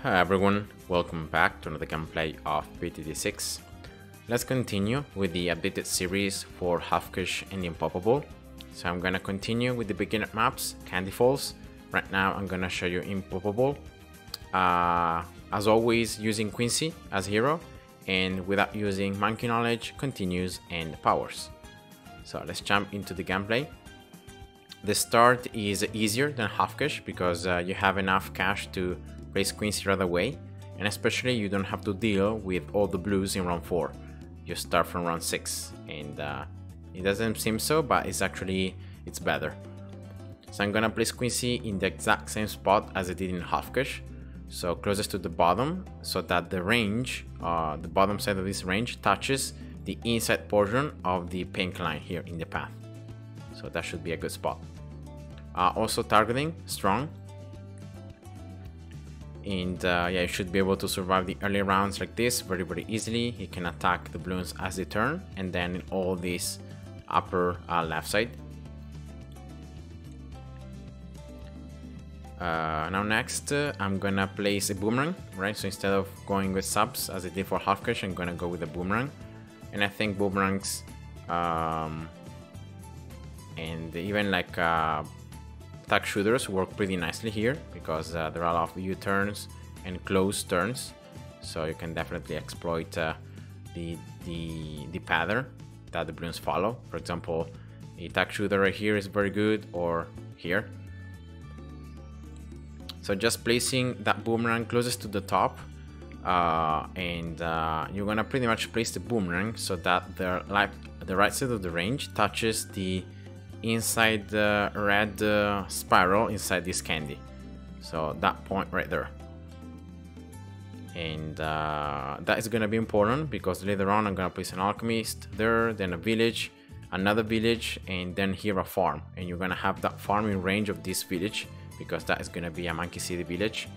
Hi everyone, welcome back to another gameplay of PTD6. Let's continue with the updated series for Halfkish and Impoppable. So I'm gonna continue with the beginner maps, Candy Falls. Right now I'm gonna show you Impoppable. As always, using Quincy as hero, and without using Monkey Knowledge, Continues, and Powers. So let's jump into the gameplay. The start is easier than Halfkish because you have enough cash to place Quincy right away, and especially you don't have to deal with all the blues in round 4. You start from round 6, and it doesn't seem so, but it's better. So I'm gonna place Quincy in the exact same spot as I did in Halfkish, so closest to the bottom, so that the range, the bottom side of this range touches the inside portion of the pink line here in the path. So that should be a good spot. Also targeting strong. And yeah, you should be able to survive the early rounds like this very easily. You can attack the Bloons as they turn, and then in all this upper left side. Now next, I'm gonna place a boomerang, right? So instead of going with subs as I did for Halfkish, I'm gonna go with a boomerang. And I think boomerangs and even like attack shooters work pretty nicely here because there are a lot of U-turns and close turns, so you can definitely exploit the pattern that the Bloons follow. For example, the attack shooter right here is very good, or here. So just placing that boomerang closest to the top, and you're gonna pretty much place the boomerang so that the right side of the range touches the inside the red spiral inside this candy, so that point right there. And that is gonna be important because later on I'm gonna place an Alchemist there, then a village, another village, and then here a farm, and you're gonna have that farm in range of this village because that is gonna be a Monkey City village,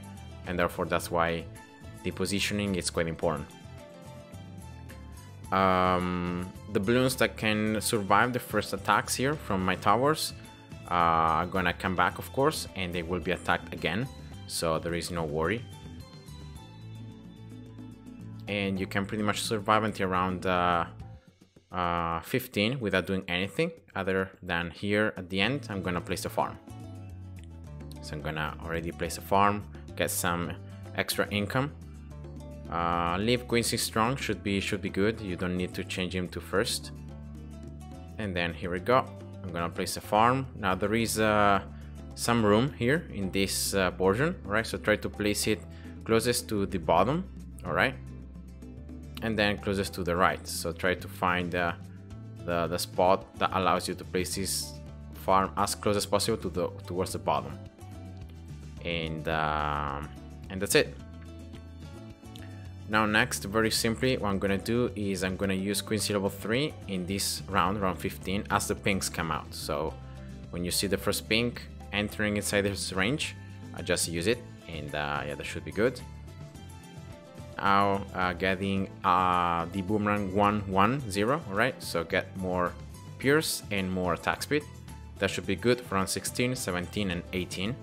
and therefore that's why the positioning is quite important. The Bloons that can survive the first attacks here from my towers are gonna come back, of course, and they will be attacked again, so there is no worry. And you can pretty much survive until around 15 without doing anything other than here at the end. I'm gonna place a farm, so I'm gonna already place a farm, get some extra income. Leave Quincy strong, should be good. You don't need to change him to first. And then here we go, I'm gonna place a farm. Now there is some room here in this portion, right? So try to place it closest to the bottom, all right, and then closest to the right. So try to find the spot that allows you to place this farm as close as possible to towards the bottom, and that's it. Now next, very simply, what I'm gonna do is I'm gonna use Quincy level 3 in this round 15, as the pinks come out. So when you see the first pink entering inside this range, I just use it, and yeah, that should be good. Now getting the boomerang 1-1-0, alright, so get more pierce and more attack speed. That should be good for round 16, 17, and 18.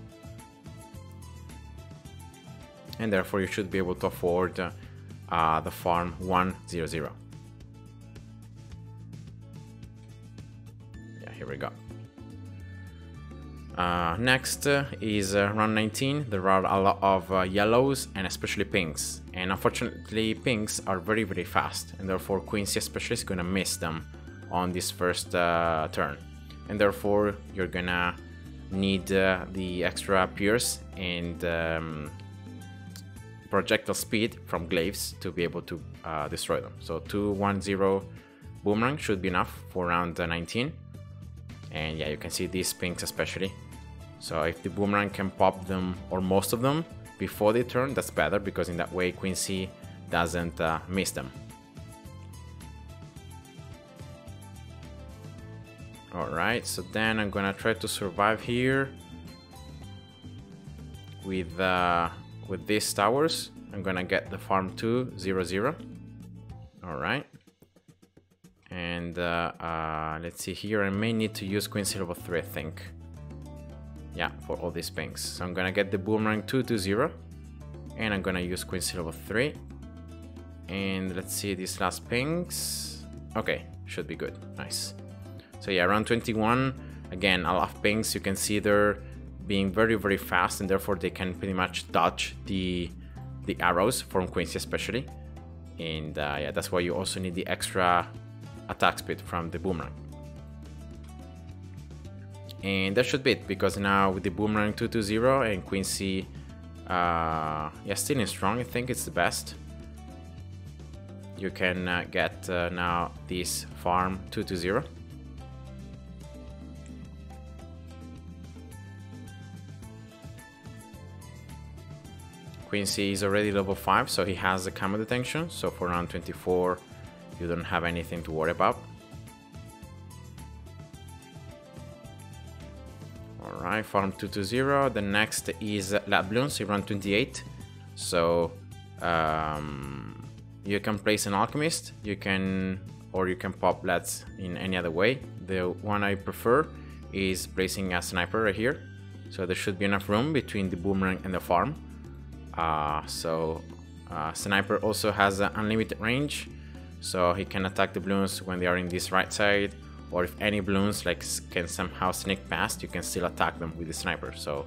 And therefore you should be able to afford the farm 1-0-0. Yeah, here we go. Next is round 19. There are a lot of yellows and especially pinks, and unfortunately pinks are very fast, and therefore Quincy especially is gonna miss them on this first turn, and therefore you're gonna need the extra pierce and projectile speed from glaives to be able to destroy them. So 2-1-0 boomerang should be enough for round 19. And yeah, you can see these pinks especially. So if the boomerang can pop them, or most of them, before they turn, that's better, because in that way Quincy doesn't miss them. Alright, so then I'm gonna try to survive here with these towers. I'm gonna get the farm 2-0-0. Alright. And let's see here, I may need to use Quincy level 3, I think. Yeah, for all these pinks. So I'm gonna get the boomerang 2-0. And I'm gonna use Quincy level 3. And let's see these last pings. Okay, should be good. Nice. So yeah, around 21. Again, a lot of pings. You can see they're being very, very fast, and therefore they can pretty much dodge the arrows from Quincy especially. And yeah, that's why you also need the extra attack speed from the boomerang. And that should be it, because now with the boomerang 220 and Quincy, yeah, still in strong, I think it's the best. You can get now this farm 220. Quincy is already level 5, so he has the camo detection, so for round 24 you don't have anything to worry about. Alright, farm 220. The next is Bloons in round 28. So you can place an Alchemist, you can pop LEDs in any other way. The one I prefer is placing a sniper right here, so there should be enough room between the boomerang and the farm. Sniper also has unlimited range, so he can attack the Bloons when they are in this right side, or if any Bloons like can somehow sneak past, you can still attack them with the sniper. So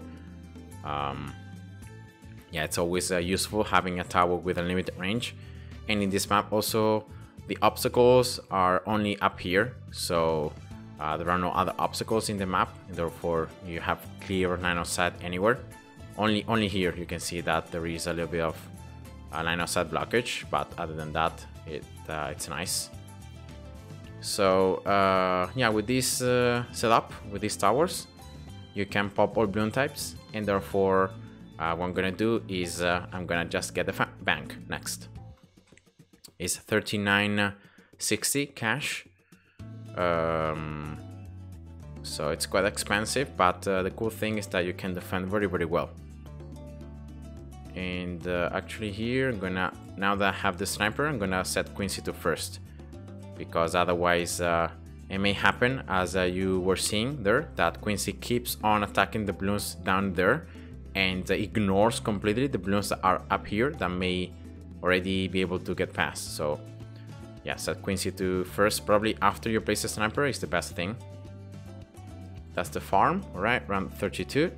yeah, it's always useful having a tower with unlimited range. And in this map also the obstacles are only up here, so there are no other obstacles in the map, and therefore you have clear line of sight anywhere. Only here you can see that there is a little bit of line of sight blockage, but other than that, it's nice. So yeah, with this setup, with these towers, you can pop all Bloon types, and therefore what I'm gonna do is I'm gonna just get the bank next. It's 3960 cash. So it's quite expensive, but the cool thing is that you can defend very, very well. And actually here, I'm gonna, now that I have the sniper, I'm gonna set Quincy to first, because otherwise it may happen, as you were seeing there, that Quincy keeps on attacking the Bloons down there and ignores completely the Bloons that are up here that may already be able to get past. So yeah, set Quincy to first, probably after you place a sniper is the best thing. That's the farm. Alright, round 32.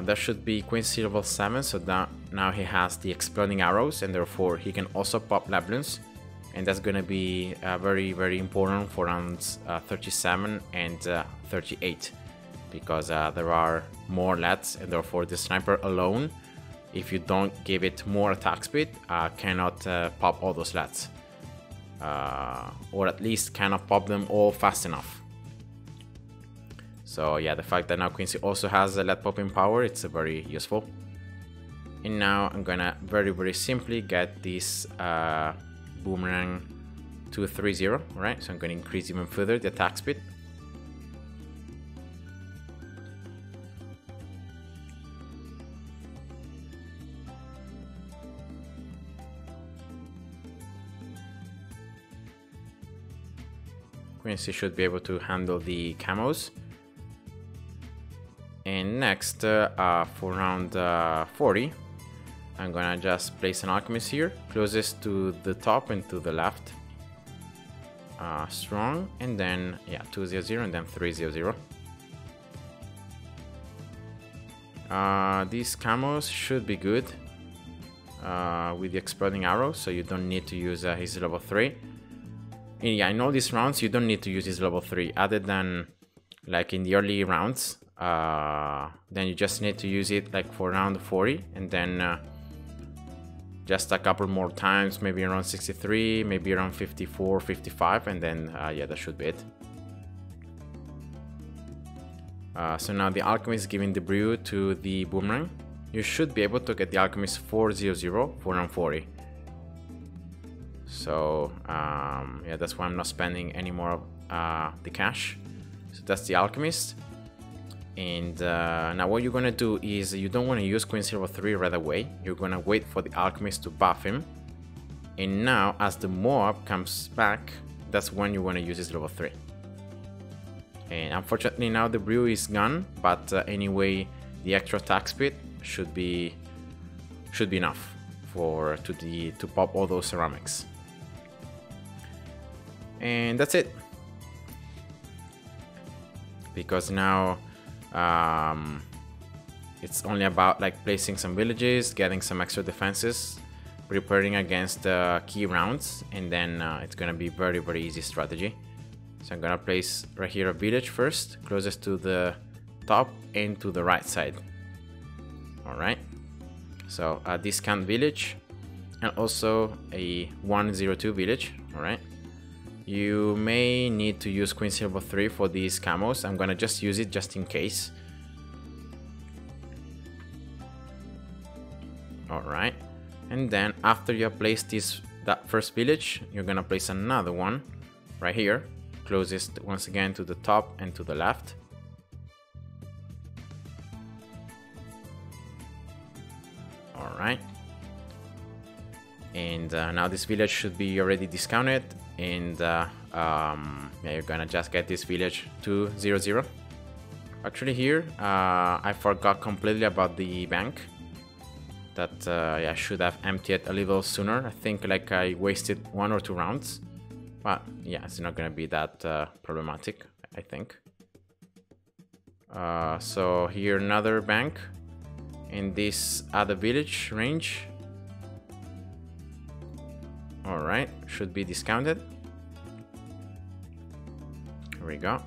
That should be Quincy level 7, so that now he has the exploding arrows, and therefore he can also pop Bloons, and that's gonna be very, very important for rounds 37 and 38, because there are more LEDs, and therefore the sniper alone, if you don't give it more attack speed, cannot pop all those LEDs, or at least cannot pop them all fast enough. So yeah, the fact that now Quincy also has a LED popping power, it's very useful. And now I'm gonna very, very simply get this boomerang 230, right? So I'm gonna increase even further the attack speed. Quincy should be able to handle the camos. And next, for round 40, I'm gonna just place an Alchemist here, closest to the top and to the left. Strong, and then, yeah, 200 and then 300. These camos should be good with the exploding arrows, so you don't need to use his level 3. And yeah, in all these rounds, you don't need to use his level 3, other than like in the early rounds. Then you just need to use it like for round 40, and then just a couple more times, maybe around 63, maybe around 54, 55, and then yeah, that should be it. So now the Alchemist is giving the brew to the boomerang. You should be able to get the Alchemist 400 for round 40. So yeah, that's why I'm not spending any more of the cash. So that's the Alchemist. And now what you're gonna do is, you don't want to use Quincy level 3 right away. You're gonna wait for the Alchemist to buff him, and now as the mob comes back, that's when you want to use his level 3. And unfortunately now the brew is gone, but anyway the extra attack speed should be enough to pop all those ceramics. And that's it, because now it's only about like placing some villages, getting some extra defenses, preparing against the key rounds, and then it's gonna be very easy strategy. So I'm gonna place right here a village first, closest to the top and to the right side. Alright, so a discount village and also a 102 village. Alright, you may need to use Queen Silver 3 for these camos. I'm gonna just use it just in case. Alright, and then after you have placed that first village, you're gonna place another one right here, closest once again to the top and to the left. Alright, and now this village should be already discounted, and yeah, you're gonna just get this village 200. Actually here I forgot completely about the bank that yeah, I should have emptied a little sooner. I think like I wasted 1 or 2 rounds, but yeah, it's not gonna be that problematic, I think. So here another bank in this other village range. Alright, should be discounted. Here we go.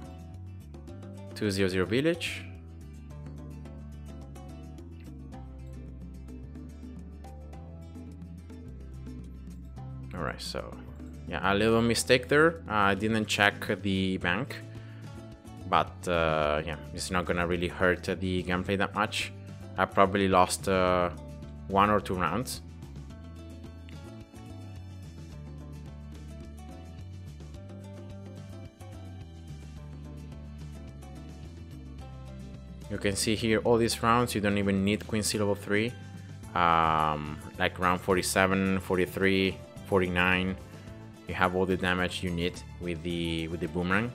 200 village. Alright, so yeah, a little mistake there. I didn't check the bank, but yeah, it's not gonna really hurt the gameplay that much. I probably lost 1 or 2 rounds. You can see here all these rounds, you don't even need Queen C level 3. Like round 47, 43, 49, you have all the damage you need with the boomerang.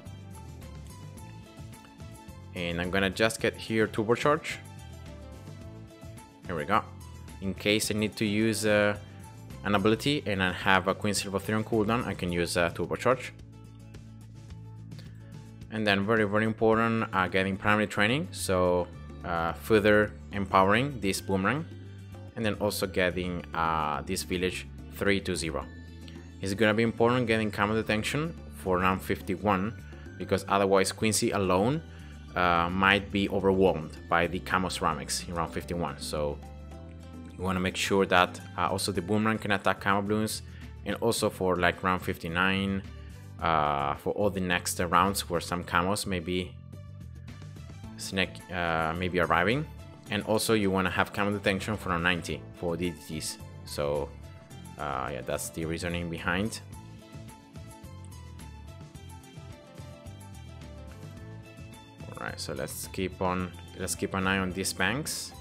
And I'm gonna just get here turbocharge. Here we go. In case I need to use an ability and I have a Queen Silver 3 on cooldown, I can use turbocharge. And then very important, getting primary training, so further empowering this boomerang, and then also getting this village 320. It's gonna be important getting camo detection for round 51, because otherwise Quincy alone might be overwhelmed by the camo ceramics in round 51. So you want to make sure that also the boomerang can attack camo balloons, and also for like round 59, for all the next rounds where some camos may be arriving. And also you want to have camo detection for round 90 for DDTs. So yeah, that's the reasoning behind. Alright, so let's keep an eye on these banks.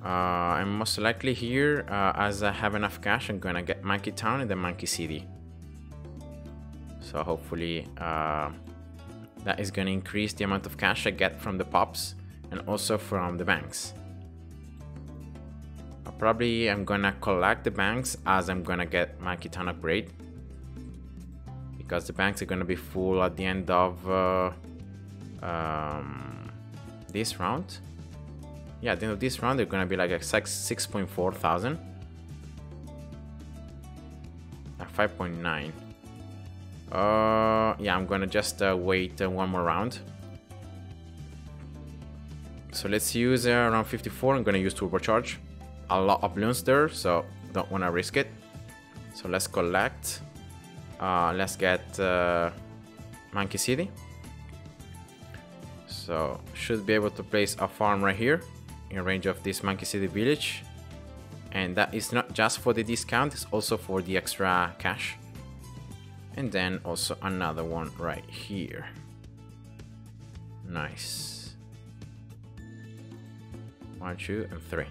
I'm most likely here, as I have enough cash, I'm gonna get Monkey Town and then Monkey City. So hopefully that is gonna increase the amount of cash I get from the pops and also from the banks. Probably I'm gonna collect the banks as I'm gonna get Monkey Town upgrade, because the banks are gonna be full at the end of this round. Yeah, at the end of this round they're gonna be like 6.4 thousand. 5.9. Yeah, I'm gonna just wait 1 more round. So let's use round 54. I'm gonna use turbocharge. A lot of balloons there, so don't want to risk it. So let's collect. Let's get Monkey City. So should be able to place a farm right here in range of this Monkey City village, and that is not just for the discount, it's also for the extra cash. And then also another one right here. Nice. 1, 2, and 3.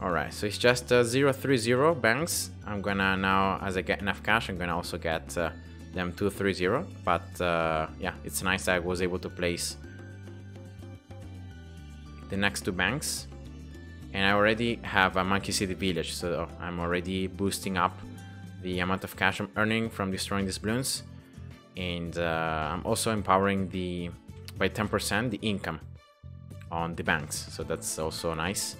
Alright, so it's just 030 banks. I'm gonna now, as I get enough cash, I'm gonna also get them 230. But yeah, it's nice I was able to place the next 2 banks. And I already have a Monkey City Village, so I'm already boosting up the amount of cash I'm earning from destroying these Bloons. And I'm also empowering by 10% the income on the banks, so that's also nice.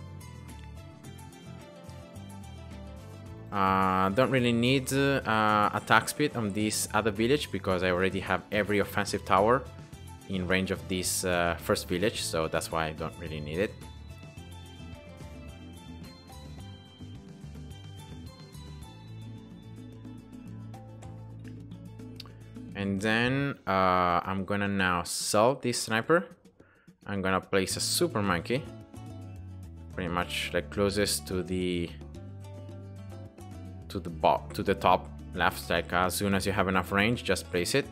Don't really need attack speed on this other village because I already have every offensive tower in range of this first village, so that's why I don't really need it. And then I'm gonna now sell this sniper. I'm gonna place a super monkey, pretty much like closest to the top left. Like as soon as you have enough range, just place it.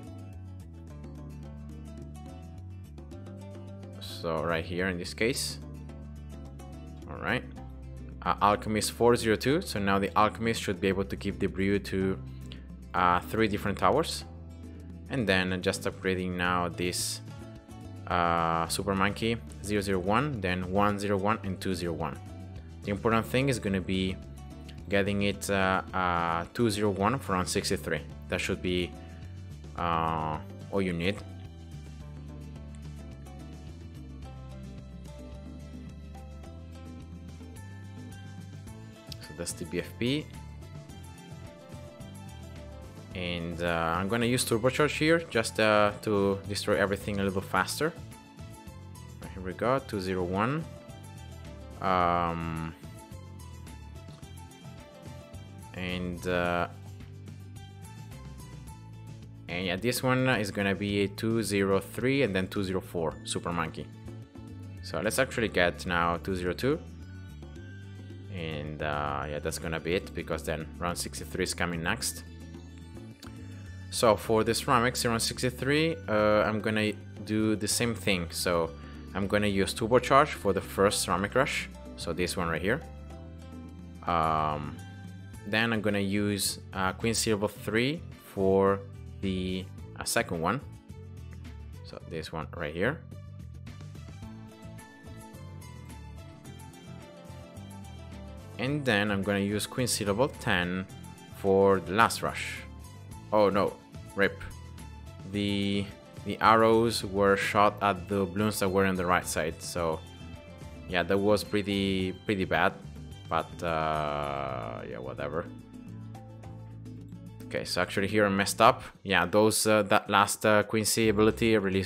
So right here in this case. All right. Alchemist 402. So now the Alchemist should be able to give the brew to 3 different towers. And then just upgrading now this Super Monkey 001, then 101 and 201. The important thing is going to be getting it 201 for round 63. That should be all you need. So that's the BFP. And I'm gonna use turbocharge here just to destroy everything a little faster. Here we go, 201. And yeah, this one is gonna be a 203 and then 204 Super Monkey. So let's actually get now 202. And yeah, that's gonna be it because then round 63 is coming next. So for the ceramics around 63, I'm gonna do the same thing. So I'm gonna use turbocharge for the first ceramic rush. So this one right here. Then I'm gonna use Queen Silver 3 for the second one. So this one right here. And then I'm gonna use Queen Silver 10 for the last rush. Oh no, rip. The arrows were shot at the Bloons that were on the right side, so yeah, that was pretty bad, but yeah, whatever. Okay, so actually here I messed up. Yeah, those that last Quincy ability really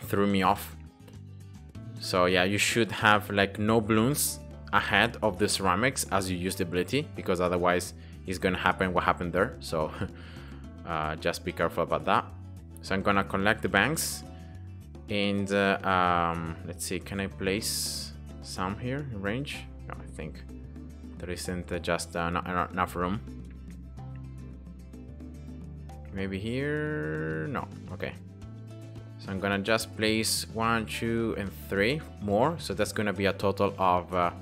threw me off. So yeah, you should have like no Bloons ahead of the ceramics as you use the ability, because otherwise it's gonna happen what happened there. So just be careful about that. So I'm gonna collect the banks, and let's see, can I place some here in range? No, I think there isn't just not enough room. Maybe here? No. Okay. So I'm gonna just place 1, 2, and 3 more. So that's gonna be a total of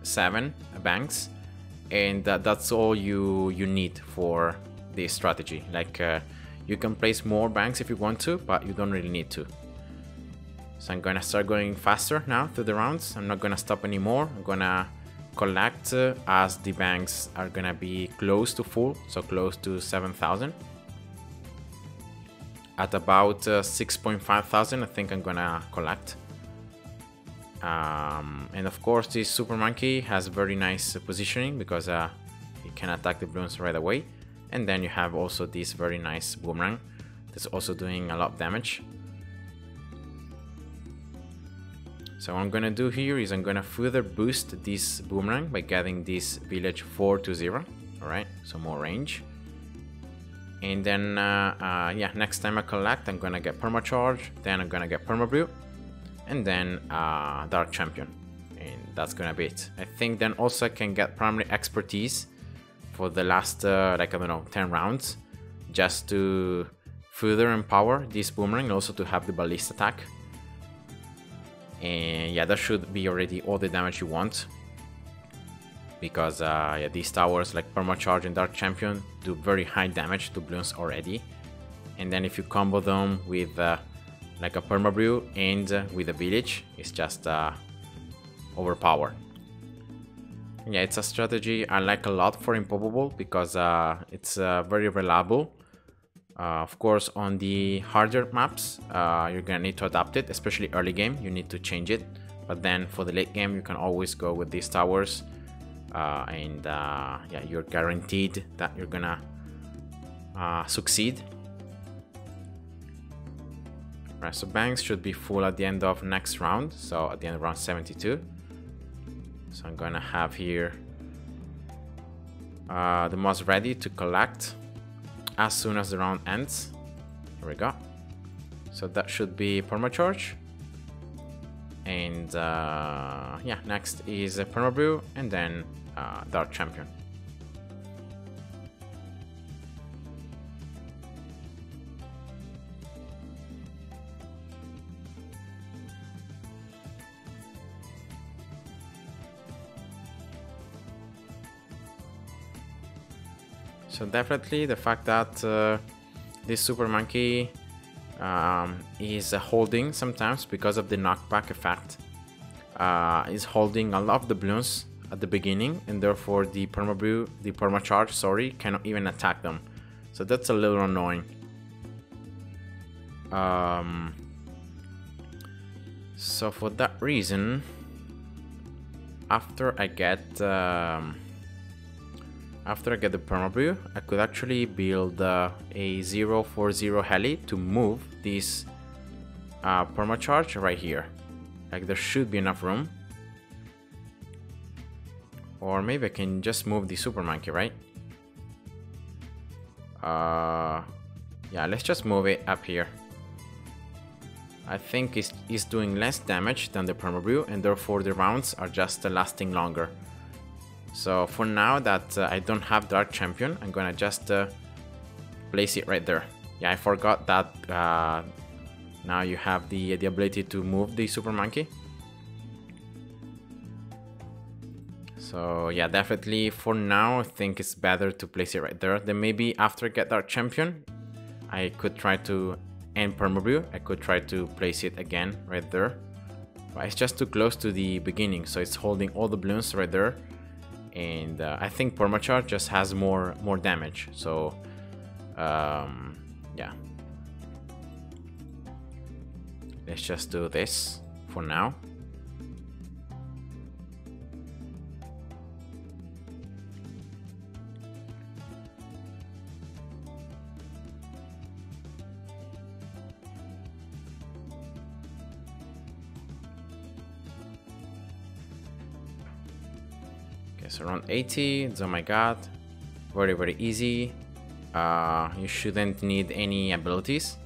7 banks, and that's all you need for this strategy. Like you can place more banks if you want to, but you don't really need to. So I'm gonna start going faster now through the rounds. I'm not gonna stop anymore. I'm gonna collect as the banks are gonna be close to full, so close to 7,000. At about 6,500, I think I'm gonna collect. And of course this Super Monkey has very nice positioning because he can attack the Bloons right away. And then you have also this very nice boomerang that's also doing a lot of damage. So what I'm gonna do here is I'm gonna further boost this boomerang by getting this village 420. Alright, so more range. And then yeah, next time I collect, I'm gonna get permacharge, then I'm gonna get permabrew, and then Dark Champion, and that's gonna be it. I think then also I can get primary expertise for the last like, I don't know, 10 rounds, just to further empower this boomerang, and also to have the ballista attack. And yeah, that should be already all the damage you want, because yeah, these towers like Permacharge and Dark Champion do very high damage to Bloons already. And then if you combo them with like a Permabrew and with a Village, it's just overpowered. Yeah, it's a strategy I like a lot for Impoppable, because it's very reliable. Of course, on the harder maps, you're gonna need to adapt it, especially early game, you need to change it. But then for the late game, you can always go with these towers, and yeah, you're guaranteed that you're gonna succeed. Right, so banks should be full at the end of next round, so at the end of round 72. So I'm gonna have here the mods ready to collect as soon as the round ends. Here we go. So that should be Permacharge. And yeah, next is Permabrew and then Dark Champion. So definitely the fact that this Super Monkey is holding sometimes because of the knockback effect, is holding a lot of the Bloons at the beginning, and therefore the Permacharge, sorry, cannot even attack them. So that's a little annoying. So for that reason, after I get the Permabrew, I could actually build a 0-4-0 heli to move this Permacharge right here. Like, there should be enough room. Or maybe I can just move the Super Monkey, right? Yeah, let's just move it up here. I think it's doing less damage than the Permabrew, and therefore the rounds are just lasting longer. So for now that I don't have Dark Champion, I'm gonna just place it right there. Yeah, I forgot that now you have the ability to move the Super Monkey. So yeah, definitely for now I think it's better to place it right there. Then maybe after I get Dark Champion, I could try to end Permabrew. I could try to place it again right there. But it's just too close to the beginning, so it's holding all the Bloons right there. And I think Permacharge just has more damage, so yeah, let's just do this for now. So around 80, it's, oh my god, very easy. You shouldn't need any abilities.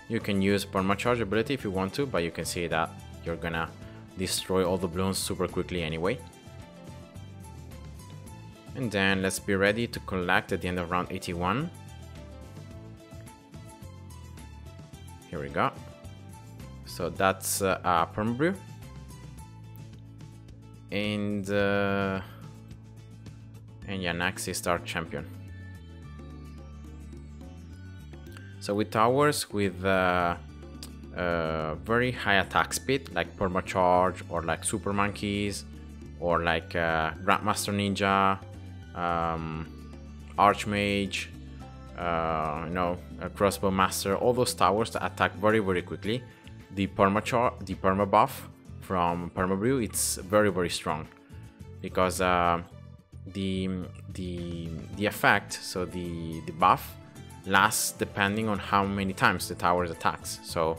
You can use Permacharge ability if you want to, but you can see that you're gonna destroy all the Bloons super quickly anyway. And then let's be ready to collect at the end of round 81. Here we go. So that's Permabrew. And yeah, next is Dark Champion. So with towers with very high attack speed, like Permacharge or like Super Monkeys or like Grandmaster Ninja, Archmage, you know, Crossbow Master, all those towers that attack very quickly, the perma buff from Permabrew, it's very strong, because the effect, so the buff lasts depending on how many times the tower attacks. So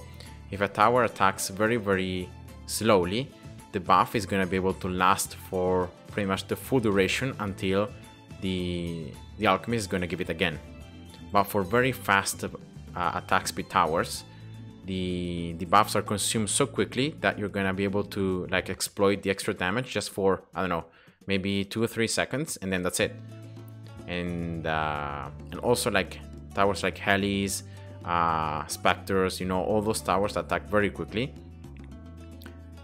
if a tower attacks very slowly, the buff is going to be able to last for pretty much the full duration until the Alchemist is going to give it again. But for very fast attack speed towers, the buffs are consumed so quickly that you're gonna be able to like exploit the extra damage just for, I don't know, maybe 2 or 3 seconds, and then that's it. And also like towers like Helis, specters, you know, all those towers attack very quickly.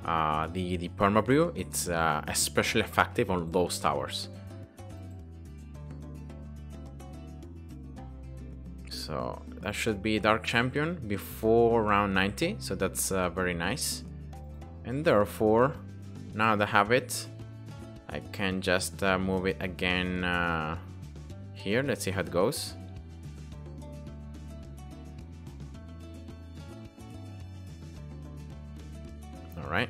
The perma brew, it's especially effective on those towers. So that should be Dark Champion before round 90, so that's very nice. And therefore, now that I have it, I can just move it again here. Let's see how it goes. All right.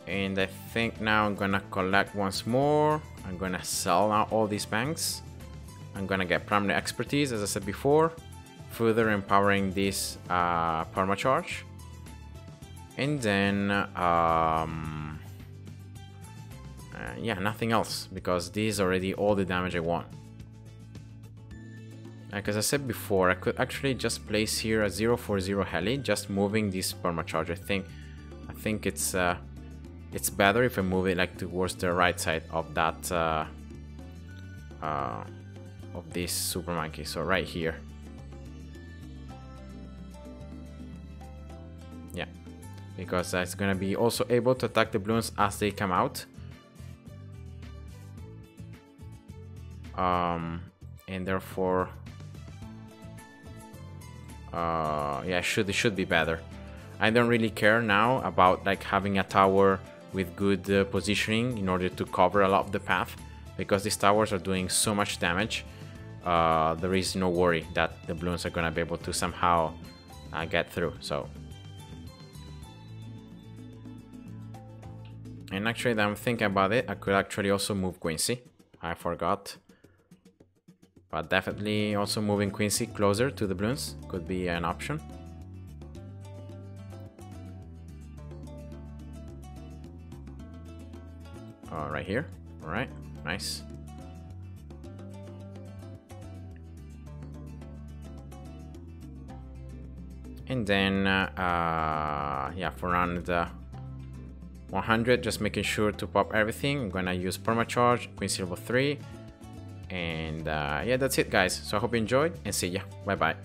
And I think now I'm gonna collect once more. I'm gonna sell out all these banks. I'm gonna get primary expertise, as I said before, further empowering this perma charge. And then yeah, nothing else, because this is already all the damage I want. Like as I said before, I could actually just place here a 040 heli, just moving this perma charge. I think it's better if I move it like towards the right side of that of this super monkey, so right here. Yeah, because it's gonna be also able to attack the balloons as they come out. And therefore yeah, it should be better. I don't really care now about like having a tower with good positioning in order to cover a lot of the path, because these towers are doing so much damage. There is no worry that the balloons are gonna be able to somehow get through. So, and actually, that I'm thinking about it, I could actually also move Quincy. I forgot, but definitely also moving Quincy closer to the balloons could be an option. Right here. All right, nice. And then yeah, for round 100, just making sure to pop everything. I'm gonna use perma charge, Quincy level 3, and yeah, that's it, guys. So I hope you enjoyed, and see ya. Bye bye.